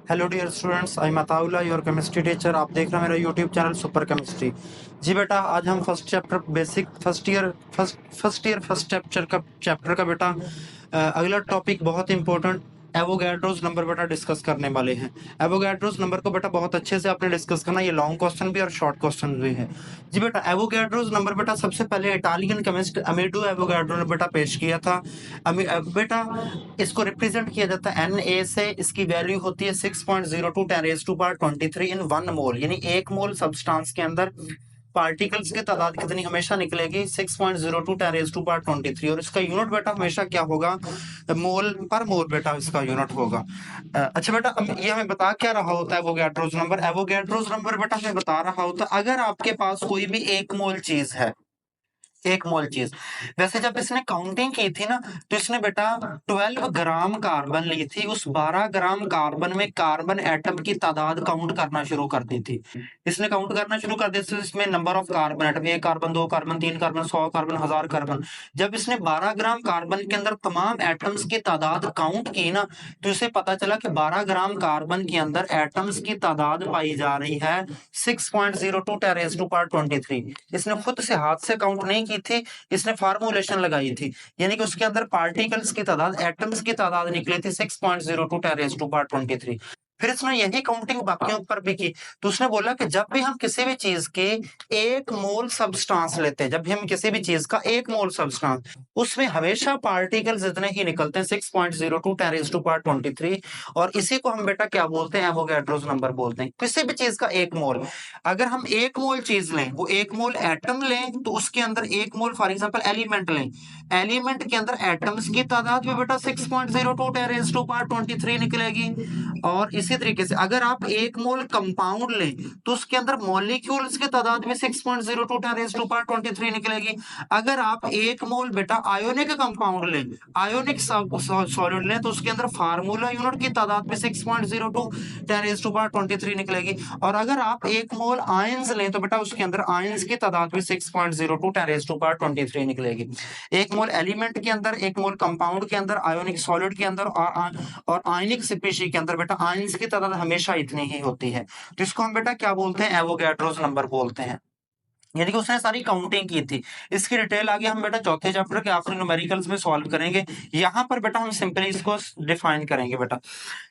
Hello dear students, I am Ataullah your chemistry teacher. आप देख रहे हैं मेरा यूट्यूब चैनल सुपर केमिस्ट्री। जी बेटा, आज हम first chapter basic first chapter का बेटा अगला टॉपिक बहुत इंपॉर्टेंट एवोगैड्रोस नंबर बेटा डिस्कस करने वाले हैं। एवोगैड्रोस नंबर को बेटा बहुत अच्छे से आपने डिस्कस करना। ये लॉन्ग क्वेश्चन भी और शॉर्ट क्वेश्चन भी है। जी बेटा, एवोगैड्रोस नंबर बेटा सबसे पहले इटालियन केमिस्ट अमीडो एवोगैड्रो ने बेटा पेश किया था। बेटा इसको रिप्रेजेंट किया जाता है Na से। इसकी वैल्यू होती है 6.02 10⁻23 इन 1 मोल, यानी 1 मोल सब्सटेंस के अंदर पार्टिकल्स की तादाद कितनी हमेशा निकलेगी 6.02 10⁻23। और इसका यूनिट बेटा हमेशा क्या होगा, मोल पर मोल बेटा इसका यूनिट होगा। अच्छा बेटा, अब ये हमें बता क्या रहा होता है एवोगैड्रोस नंबर। एवोगैड्रोस नंबर बेटा हमें बता रहा होता है अगर आपके पास कोई भी 1 मोल चीज है, 1 मोल चीज। वैसे जब इसने काउंटिंग की थी ना, तो इसने बेटा 12 ग्राम कार्बन ली थी। उस 12 ग्राम कार्बन में कार्बन एटम की तादाद काउंट करना शुरू कर दी थी। इसने काउंट करना शुरू कर दिया, तो इसमें number of carbon atom 1 carbon 2 carbon 3 carbon 100 carbon 1000 carbon. जब इसने 12 ग्राम कार्बन के अंदर तमाम एटम्स की तादाद काउंट की ना, तो इसे पता चला कि 12 ग्राम कार्बन के अंदर एटम्स की तादाद पाई जा रही है 6.02 10⁻23। इसने खुद से हाथ से काउंट नहीं की थी, इसने फार्मूलेशन लगाई थी, यानी कि उसके अंदर पार्टिकल्स की तादाद, एटम्स की तादाद निकली थी 6.02 10⁻23। फिर इसने यही काउंटिंग बाकियों पर भी की। तो उसने बोला कि जब भी हम किसी भी चीज के 1 मोल सब्सटेंस लेते हैं, जब भी हम किसी भी चीज का 1 मोल सब्सटेंस, उसमें हमेशा पार्टिकल्स इतने ही निकलते हैं 6.02 10⁻23। और इसी को हम बेटा क्या बोलते हैं, एवोगैड्रोस नंबर बोलते हैं। किसी भी चीज का 1 मोल, अगर हम 1 मोल चीज लें, वो 1 मोल एटम लें, तो उसके अंदर 1 मोल फॉर एग्जांपल एलिमेंट लें, एलिमेंट के अंदर एटम्स की तादाद भी बेटा 6.02 10⁻23 निकलेगी। और इसी तरीके से अगर आप 1 मोल कंपाउंड लें, तो उसके अंदर मॉलिक्यूल्स की तादाद भी 6.02 10⁻23 निकलेगी। अगर आप 1 मोल बेटा आयोनिक कंपाउंड लें, आयोनिक सॉलिड लें, तो उसके अंदर फार्मूला यूनिट की तादाद भी 6.02 10⁻23 निकलेगी। और अगर आप 1 मोल आयंस लें, तो बेटा उसके अंदर आयंस की तादाद भी 6.02 10⁻23 निकलेगी। 1 मोल एलिमेंट के अंदर, 1 मोल कंपाउंड के अंदर, आयोनिक सॉलिड के अंदर और आयनिक स्पीशीज के अंदर बेटा आयंस की तादाद हमेशा इतनी ही होती है। तो इसको हम बेटा क्या बोलते हैं, एवोगैड्रोस नंबर बोलते हैं, यानी कि उसने सारी काउंटिंग की थी। इसकी डिटेल आगे हम बेटा चौथे चैप्टर के आखिरी न्यूमेरिकल्स में सॉल्व करेंगे। यहाँ पर बेटा हम सिंपली इसको डिफाइन करेंगे बेटा।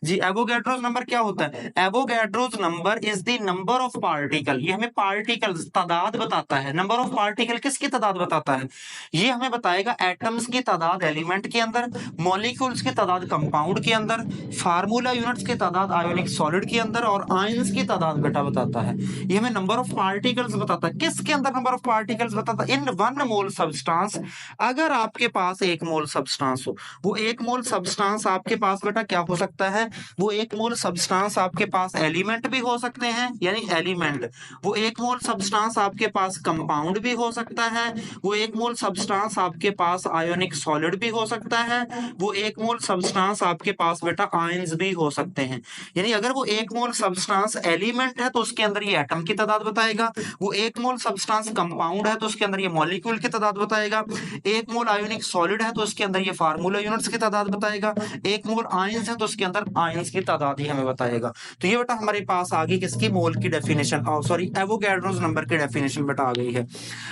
जी, एवोगैड्रोस नंबर क्या होता है? Avogadro's number is the number of particle. ये हमें पार्टिकल्स तादाद बताता है। नंबर ऑफ पार्टिकल किसकी तादाद बताता है? ये हमें बताएगा एटम्स की तादाद एलिमेंट के अंदर, मॉलिक्यूल्स की तादाद कंपाउंड के अंदर, फार्मूला यूनिट्स की तादाद आयोनिक सॉलिड के अंदर, और आयंस की तादाद बेटा बताता है। ये हमें नंबर ऑफ पार्टिकल्स बताता है। किसके अंदर नंबर ऑफ पार्टिकल्स बताता है? इन 1 मोल सब्सटेंस। अगर आपके पास 1 मोल सब्सटेंस हो, वो 1 मोल सब्सटेंस आपके पास बेटा क्या हो सकता है? वो 1 मोल सब्सटेंस आपके पास एलिमेंट भी हो सकते हैं, यानी एलिमेंट। वो 1 मोल सब्सटेंस आपके पास कंपाउंड भी हो सकता है। वो 1 मोल सब्सटेंस आपके पास आयोनिक सॉलिड भी हो सकता है। वो 1 मोल सब्सटेंस आपके पास बेटा आयंस भी हो सकते हैं। यानी अगर वो 1 मोल सब्सटेंस एलिमेंट है, तो उसके अंदर ये एटम की तादाद बताएगा। वो 1 मोल सब्सटेंस कंपाउंड है, तो उसके अंदर ये मॉलिक्यूल की तादाद बताएगा। 1 मोल आयोनिक सॉलिड है, तो उसके अंदर ये फार्मूला यूनिट्स की तादाद बताएगा। 1 मोल आयंस है, तो उसके अंदर आयंस की तादाद ही हमें बताएगा। तो ये बेटा हमारे पास आ गई किसकी, मोल की डेफिनेशन, सॉरी एवोगैड्रोस नंबर की डेफिनेशन बेटा आ गई है।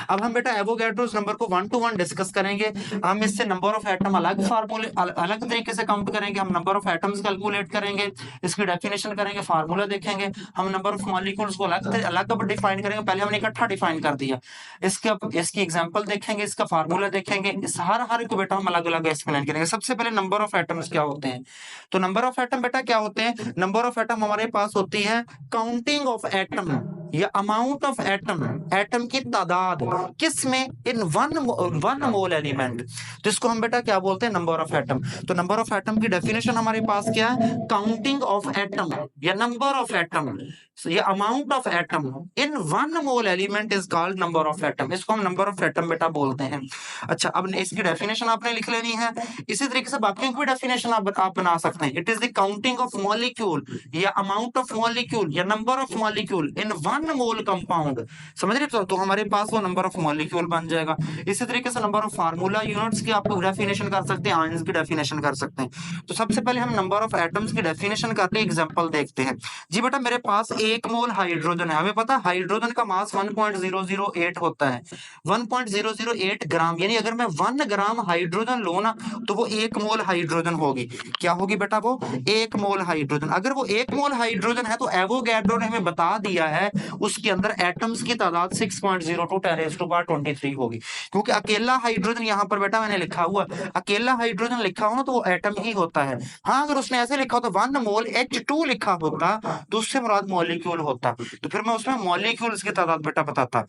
अब हम बेटा एवोगैड्रोस नंबर को 1 to 1 डिस्कस करेंगे। हम इससे नंबर ऑफ एटम अलग फार्मूले अलग तरीके से काउंट करेंगे। हम नंबर ऑफ एटम्स कैलकुलेट करेंगे, इसकी डेफिनेशन करेंगे, फार्मूला देखेंगे। हम नंबर ऑफ मॉलिक्यूल्स को अलग डिफाइन करेंगे। पहले हमने इकट्ठा डिफाइन कर दिया, इसकी एग्जांपल देखेंगे, इसका फार्मूला देखेंगे। इस हर को बेटा हम अलग अलग एक्सप्लेन करेंगे। सबसे पहले नंबर ऑफ एटम्स क्या होते हैं? तो नंबर ऑफ एटम बेटा क्या होते हैं? नंबर ऑफ एटम हमारे पास होती है काउंटिंग ऑफ एटम या अमाउंट ऑफ एटम, एटम की तादाद किसमें? इन 1 मोल एलिमेंट। तो इसको हम बेटा क्या बोलते हैं? Number of atom. तो नंबर ऑफ एटम की डेफिनेशन हमारे पास क्या है? काउंटिंग ऑफ एटम या नंबर ऑफ एटम या amount of atom in 1 mole element is called number of atom. इसको हम नंबर ऑफ एटम बेटा बोलते हैं। अच्छा, अब इसकी डेफिनेशन आपने लिख लेनी है। इसी तरीके से बाकियों की भी डेफिनेशन आप बना सकते हैं। It is the counting of molecule या अमाउंट ऑफ मॉलिक्यूल या number of molecule in 1 one mole compound, समझ रहे हो? तो हमारे पास वो नंबर ऑफ मॉलिक्यूल बन जाएगा। इसी तरीके से नंबर ऑफ फार्मूला यूनिट्स की आपको डेफिनेशन कर सकते हैं, आयंस की डेफिनेशन कर सकते हैं। तो सबसे पहले हम नंबर ऑफ एटम्स की डेफिनेशन करके एग्जांपल देखते हैं। जी बेटा, मेरे पास 1 मोल हाइड्रोजन है। हमें पता है हाइड्रोजन का मास 1.008 होता है, 1.008 ग्राम। यानी अगर मैं 1 ग्राम हाइड्रोजन लूं ना तो वो 1 मोल हाइड्रोजन होगी। क्या होगी बेटा? वो 1 मोल हाइड्रोजन। अगर वो 1 मोल हाइड्रोजन है तो एवोगैड्रो ने हमें बता दिया है उसके अंदर एटम्स की तादाद 6.02 10⁻23 होगी, क्योंकि अकेला हाइड्रोजन यहाँ पर बेटा मैंने लिखा हुआ, अकेला हाइड्रोजन लिखा हो ना तो वो एटम ही होता है। हाँ, अगर उसने ऐसे लिखा हो तो 1 मोल H2 लिखा होता तो उससे मुराद मॉलिक्यूल होता, तो फिर मैं उसमें मॉलिक्यूल्स की तादाद बेटा बताता।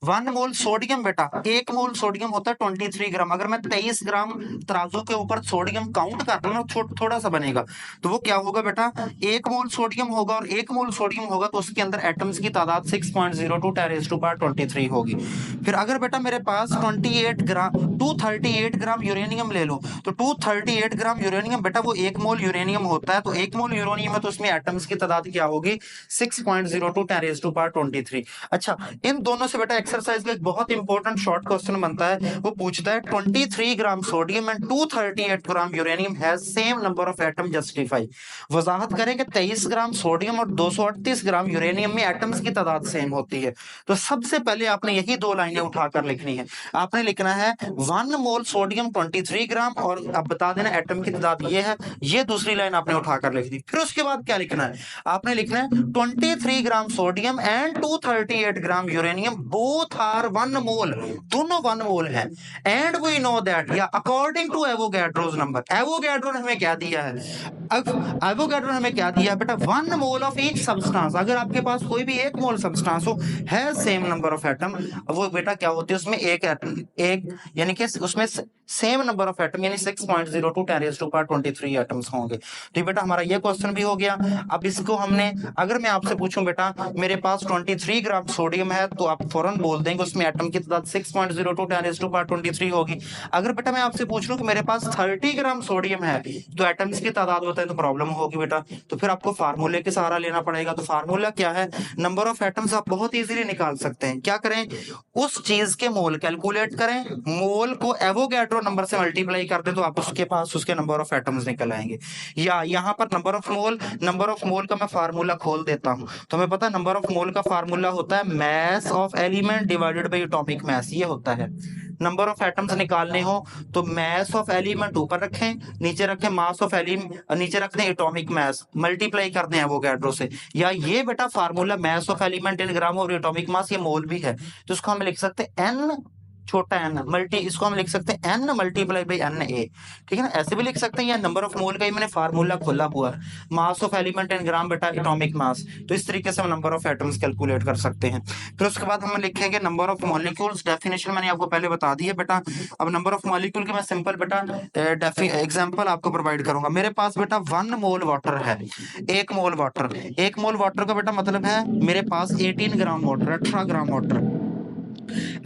1 मोल सोडियम बेटा, 1 मोल सोडियम होता है 23 ग्राम। अगर मैं 23 ग्राम तराजू के ऊपर सोडियम काउंट कर रहा हूँ ना, थोड़ा सा बनेगा, तो वो क्या होगा बेटा? 1 मोल सोडियम होगा, और 1 मोल सोडियम होगा तो उसके अंदर एटम्स की तादाद 6.02 10⁻23 होगी। फिर अगर बेटा मेरे पास 238 ग्राम यूरेनियम ले लो, तो 238 ग्राम यूरेनियम बेटा वो 1 मोल यूरेनियम होता है। तो 1 मोल यूरेनियम है तो उसमें एटम्स की तादाद क्या होगी? 6.02 10⁻23। अच्छा, इन दोनों से बेटा एक्सरसाइज का एक बहुत इंपॉर्टेंट शॉर्ट क्वेश्चन बनता है। वो पूछता है 23 gram sodium and 238 gram uranium has same number of atom, justify. वजाहत करें कि 23 ग्राम सोडियम और 238 ग्राम यूरेनियम में एटम्स की तादाद सेम होती है। तो सबसे पहले आपने यही दो लाइनें उठाकर लिखनी है। आपने लिखना है 1 मोल सोडियम 23 ग्राम, और अब बता देना एटम की तादाद ये है। ये दूसरी लाइन आपने उठाकर लिख दी। फिर उसके बाद क्या लिखना है? आपने लिखना है 23 gram sodium and 238 gram uranium both are 1 mole, दोनों 1 मोल है। एंड वी नो दैट, या according to Avogadro's number, Avogadro ने हमें क्या दिया है? एवोगैड्रो ने हमें क्या दिया है बेटा? 1 मोल ऑफ ईच सब्सटेंस। अगर आपके पास कोई भी 1 मोल सब्सटेंस हो, है सेम नंबर ऑफ एटम, वो बेटा क्या होती है? उसमें एक यानी कि उसमें सेम नंबर ऑफ एटम यानी 6.02 10⁻23 एटम्स होंगे। तो बेटा हमारा ये क्वेश्चन भी हो गया। अब इसको हमने, अगर मैं आपसे पूछूं बेटा मेरे पास 23 ग्राम सोडियम है, तो आप फौरन बोल देंगे उसमें एटम की तादाद 6.02 10⁻23 होगी। अगर बेटा मैं आपसे पूछ लूं कि मेरे पास 30 ग्राम सोडियम है तो एटम्स की तादाद बताए, तो प्रॉब्लम होगी बेटा। तो फिर आपको फार्मूले के सहारा लेना पड़ेगा। तो फार्मूला क्या है? नंबर ऑफ एटम्स आप बहुत इजीली निकाल सकते हैं। क्या करें? उस चीज के मोल कैलकुलेट करें, मोल को एवोगैड्रो नंबर से मल्टीप्लाई कर दे तो आप उसके पास उसके नंबर ऑफ एटम्स निकल आएंगे। या यहाँ पर नंबर ऑफ मोल का मैं फार्मूला खोल देता हूं, तो हमें पता है नंबर ऑफ मोल का फार्मूला होता है mess of element divided by atomic mass. ये होता है नंबर ऑफ एटम्स निकालने हो तो मैस ऑफ एलिमेंट ऊपर रखें, नीचे रखें मास ऑफ एलिमेंट, नीचे रखते हैं एटॉमिक मास, मल्टीप्लाई करते हैं एवोगैड्रो से। या ये बेटा formula mass of element in gram और एटॉमिक मास, ये मोल भी है, तो इसको हम लिख सकते हैं एन छोटा एन मल्टी, इसको हम लिख सकते हैं N multiply by N A. ठीक है ना? ऐसे भी लिख सकते हैं, या नंबर ऑफ मोल का ही मैंने फार्मूला खोला हुआ है, मास ऑफ एलिमेंट इन ग्राम बेटा एटॉमिक मास। तो इस तरीके से हम नंबर ऑफ एटम्स कैलकुलेट कर सकते हैं। फिर उसके बाद हम लिखेंगे नंबर ऑफ मॉलिक्यूल्स। डेफिनेशन मैंने आपको पहले बता दी है बेटा। अब नंबर ऑफ मॉलिक्यूल के मैं सिंपल बेटा एग्जांपल आपको प्रोवाइड करूंगा। मेरे पास बेटा 1 मोल वाटर है, 1 मोल वाटर, 1 मोल वाटर का बेटा मतलब है मेरे पास 18 ग्राम वाटर, 18 ग्राम वाटर।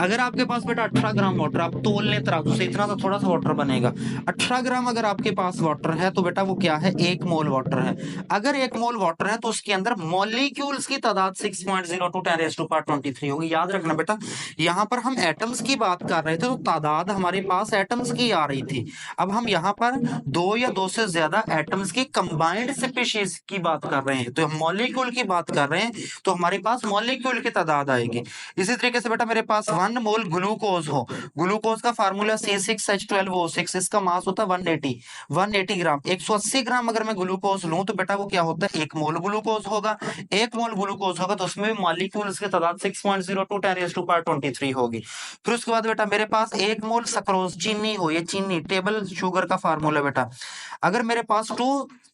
अगर आपके पास बेटा 18 ग्राम वाटर, आप तोल लें तराजू से, इतना सा थोड़ा सा वाटर बनेगा। 18 ग्राम अगर आपके पास वाटर है तो बेटा वो क्या है? 1 मोल वाटर है। अगर 1 मोल वाटर है तो उसके अंदर मॉलिक्यूल्स की तादाद 6.02 10⁻23 होगी। याद रखना बेटा, यहाँ पर हम एटम्स की बात कर रहे थे तो तादाद हमारे पास एटम्स की आ रही थी। अब हम यहाँ पर 2 या 2 से ज्यादा एटम्स की कंबाइंड स्पीशीज की बात कर रहे हैं, तो हम मॉलिक्यूल की बात कर रहे हैं, तो हमारे पास मॉलिक्यूल की तादाद आएगी। इसी तरीके से बेटा मेरे पास 1 मोल ग्लूकोज हो, ग्लूकोज का फार्मूला C6H12O6, इसका मास होता है 180 ग्राम। 180 ग्राम अगर मैं ग्लूकोज लूं तो बेटा वो क्या होता है? 1 मोल ग्लूकोज होगा। 1 मोल ग्लूकोज होगा तो उसमें मॉलिक्यूल्स की तादाद 6.02 10⁻23 होगी। फिर उसके बाद बेटा मेरे पास 1 मोल सक्रोज, चीनी हो, ये चीनी टेबल शुगर का फार्मूला बेटा। अगर मेरे पास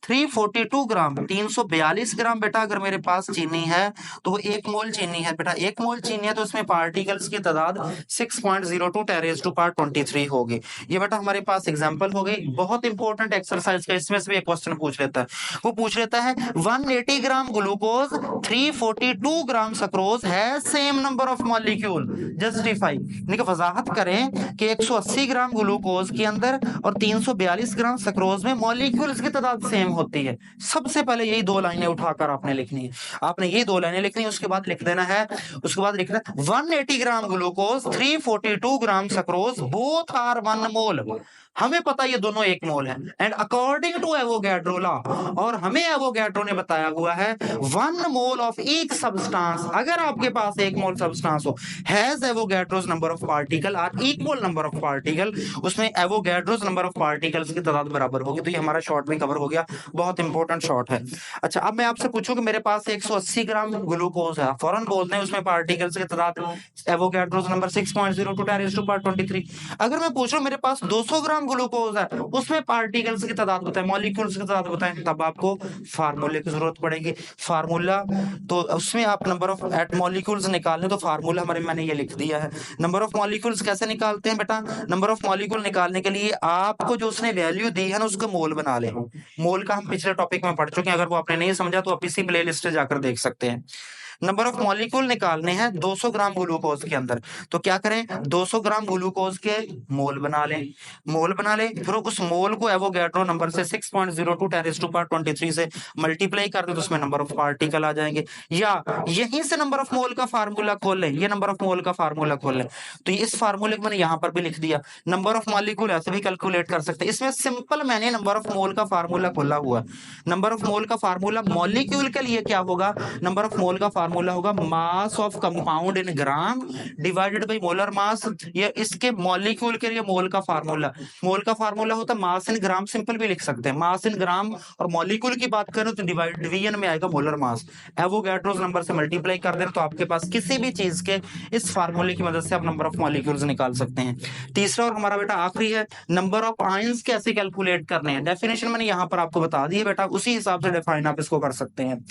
342 ग्राम, 342 ग्राम बेटा अगर मेरे पास चीनी है तो वो 1 मोल चीनी है बेटा। 1 मोल चीनी है तो उसमें पार्टिकल्स की तादाद 6.02 10⁻23 होगी। ये बेटा हमारे पास एग्जांपल हो गई। बहुत इंपॉर्टेंट एक्सरसाइज का इसमें से भी एक क्वेश्चन पूछ लेता है। वो पूछ लेता है 180 ग्राम ग्लूकोज, 342 ग्राम सक्रोज है same number of molecule, justify. यानी कि वजाहत करें कि 180 ग्राम ग्लूकोज के अंदर और 342 ग्राम सक्रोज में मॉलिक्यूल्स की तादाद सेम होती है। सबसे पहले यही 2 लाइनें उठाकर आपने लिखनी है। आपने ये 2 लाइनें लिखनी है, उसके बाद लिख देना है, उसके बाद लिखना है 180 gram glucose, 342 gram sucrose, both are 1 mole. हमें पता है ये दोनों 1 मोल है। And according to Avogadro law, और हमें एवोगैड्रो ने बताया हुआ है 1 मोल ऑफ ईच सब्सटेंस, अगर आपके पास 1 मोल सब्सटेंस हो, has Avogadro's number of particle are equal number of particle, उसमें एवोगैड्रोस नंबर ऑफ पार्टिकल्स की तादाद बराबर होगी। तो ये हमारा शॉर्ट में कवर हो गया, बहुत इंपॉर्टेंट शॉर्ट है। अच्छा, अब मैं आपसे पूछूं कि मेरे पास 180 ग्राम ग्लूकोज है, फौरन बोलते हैं उसमें पार्टिकल्स की तादाद एवोगैड्रोस नंबर 6.02 10⁻⁻23। अगर मैं पूछ रहा हूं मेरे पास 200 ग्राम ग्लूकोज है, उसमें पार्टिकल्स की तादाद बताएं, मॉलिक्यूल्स की तादाद बताएं, तब आपको फार्मूले की जरूरत पड़ेगी। फार्मूला, तो उसमें आप नंबर ऑफ एट मॉलिक्यूल्स निकालने, तो फार्मूला हमारे मैंने ये लिख दिया है। नंबर ऑफ मॉलिक्यूल्स कैसे निकालते हैं बेटा? नंबर ऑफ मॉलिक्यूल निकालने के लिए आपको जो उसने वैल्यू दी है ना, उसको मोल बना ले। मोल का हम पिछले टॉपिक में पढ़ चुके हैं, अगर वो आपने नहीं समझा तो आप इसी प्लेलिस्ट से जाकर देख सकते हैं। नंबर ऑफ मॉलिक्यूल निकालने हैं 200 ग्राम ग्लूकोज के अंदर, तो क्या करें, 200 ग्राम ग्लूकोज के मोल बना लें। मोल बना लें, फिर उस मोल को एवोगैड्रो नंबर से 6.02 10⁻23 से मल्टीप्लाई कर दे, तो उसमें नंबर ऑफ पार्टिकल आ जाएंगे। या यहीं से नंबर ऑफ मोल का फार्मूला खोल लें, ये नंबर ऑफ मोल का फार्मूला खोल लें, तो इस फार्मूले को मैंने यहां पर भी लिख दिया। नंबर ऑफ मॉलिक्यूल ऐसे भी कैलकुलेट कर सकते हैं, इसमें सिंपल मैंने नंबर ऑफ मोल का फार्मूला खोला हुआ। नंबर ऑफ मोल का फार्मूला मॉलिक्यूल के लिए क्या होगा? नंबर ऑफ मोल का फार्मूला होगा mass of compound in gram divided by molar mass. ये इसके मॉलिक्यूल के लिए मोल का फार्मूला, मोल का फार्मूला होता है मास इन ग्राम, सिंपल भी लिख सकते हैं मास इन ग्राम, और मॉलिक्यूल की बात करें तो डिवीजन में आएगा मोलर मास। एवोगैड्रोस नंबर से मल्टीप्लाई कर दें तो आपके पास किसी भी चीज के इस फार्मूले की मदद से आप नंबर ऑफ मॉलिक्यूल्स निकाल सकते हैं। तीसरा और हमारा बेटा आखिरी है, नंबर ऑफ आयंस कैसे कैलकुलेट करने हैं। डेफिनेशन मैंने यहां पर आपको बता दी है बेटा, उसी हिसाब से डिफाइन आप इसको कर सकते हैं।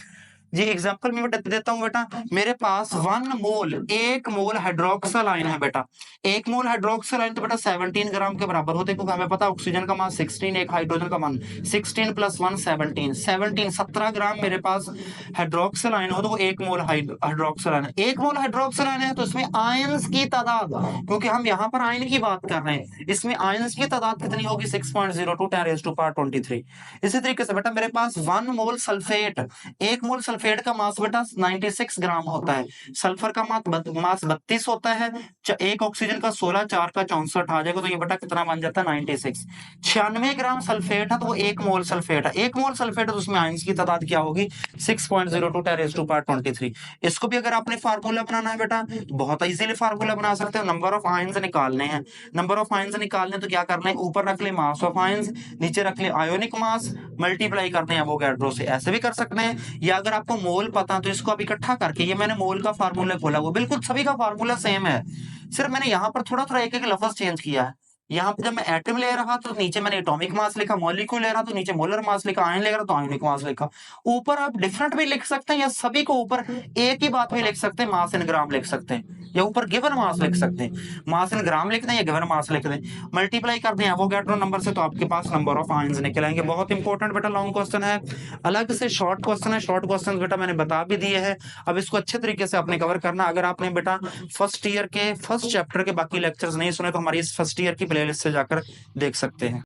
जी एग्जांपल मैं देता हूं बेटा, मेरे पास 1 मोल, 1 मोल हाइड्रोक्सिल आयन है बेटा। 1 मोल हाइड्रोक्सिल आयन तो बेटा 17 ग्राम के बराबर होते हैं, क्योंकि हमें पता है ऑक्सीजन का मास 16, एक हाइड्रोजन का मान 16 + 1 17 17 ग्राम मेरे पास हाइड्रोक्सिल आयन हो, तो वो 1 मोल हाइड्रोक्सिल आयन। 1 मोल हाइड्रोक्सिल आयन है तो इसमें आयंस की तादाद, क्योंकि हम यहाँ पर आयन की बात कर रहे हैं, इसमें आयंस की तादाद कितनी होगी? 6.02 10⁻23। इसी तरीके से बेटा मेरे पास 1 मोल सल्फेट, 1 मोल सल्फेट का मास बेटा 96 ग्राम होता है। सल्फर का मास 32 होता है, एक ऑक्सीजन का 16, 4 का 64 आ जाएगा, तो ये बेटा कितना बन जाता है? 96। 96 ग्राम सल्फेट है तो वो 1 मोल सल्फेट है। 1 मोल सल्फेट है तो उसमें आयंस की तादाद क्या होगी? 6.02 10⁻23। इसको भी अगर आपने फार्मूला बनाना है बेटा, तो बहुत इजीली फार्मूला बना सकते हो। नंबर ऑफ आयंस निकालने हैं, नंबर ऑफ आयंस निकालने तो क्या करना है, ऊपर रख ले मास ऑफ आयंस, नीचे रख ले आयोनिक मास, मल्टीप्लाई करते हैं एवोगैड्रो से, ऐसे भी कर सकते हैं। या अगर आपको मोल पता तो इसको आप इकट्ठा करके, ये मैंने मोल का फार्मूला खोला, वो बिल्कुल सभी का फार्मूला सेम है, सिर्फ मैंने यहाँ पर थोड़ा थोड़ा एक एक लफ्ज चेंज किया है। यहाँ पे जब मैं एटम ले रहा तो नीचे मैंने एटॉमिक मास लिखा, मॉलिक्यूल ले रहा तो नीचे मोलर मास लिखा, आयन ले रहा तो आयनिक मास लिखा। ऊपर आप डिफरेंट भी लिख सकते हैं, या सभी को ऊपर एक ही बात भी लिख सकते हैं, मास इन ग्राम लिख सकते हैं, या ऊपर गिवन मास लिख सकते हैं। मास इन ग्राम लिख दें या गिवन मास लिख दें, मल्टीप्लाई कर दें एवोगैड्रो नंबर से, तो आपके पास नंबर ऑफ आयंस निकल आएंगे। बहुत इंपॉर्टेंट बेटा लॉन्ग क्वेश्चन है, अलग से शॉर्ट क्वेश्चन है। शॉर्ट क्वेश्चन बेटा मैंने बता भी दिए हैं, अब इसको अच्छे तरीके से आपने कवर करना। अगर आपने बेटा फर्स्ट ईयर के फर्स्ट चैप्टर के बाकी लेक्चर्स नहीं सुने तो हमारी इस फर्स्ट ईयर की प्लेलिस्ट से जाकर देख सकते हैं।